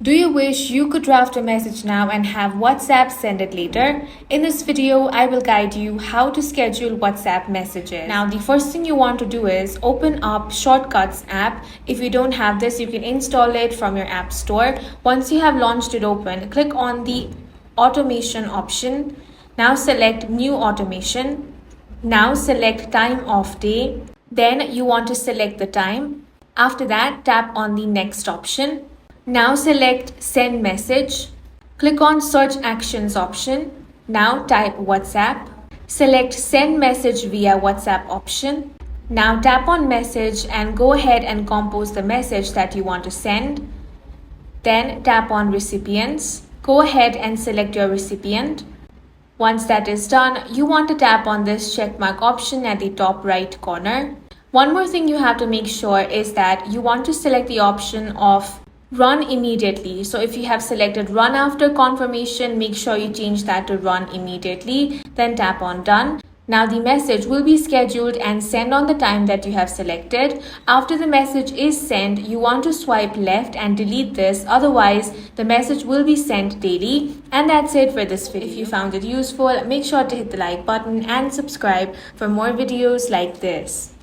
Do you wish you could draft a message now and have WhatsApp send it later? In this video, I will guide you how to schedule WhatsApp messages. Now, the first thing you want to do is open up Shortcuts app. If you don't have this, you can install it from your app store. Once you have launched it open, click on the automation option. Now select new automation. Now select time of day. Then you want to select the time. After that, tap on the next option. Now select send message. Click on search actions option. Now type WhatsApp. Select send message via WhatsApp option. Now tap on message and go ahead and compose the message that you want to send. Then tap on recipients. Go ahead and select your recipient. Once that is done, you want to tap on this checkmark option at the top right corner. One more thing you have to make sure is that you want to select the option of run immediately. So if you have selected run after confirmation, make sure you change that to run immediately. Then tap on done. Now the message will be scheduled and sent on the time that you have selected. After the message is sent, you want to swipe left and delete this. Otherwise, the message will be sent daily. And that's it for this video. If you found it useful, make sure to hit the like button and subscribe for more videos like this.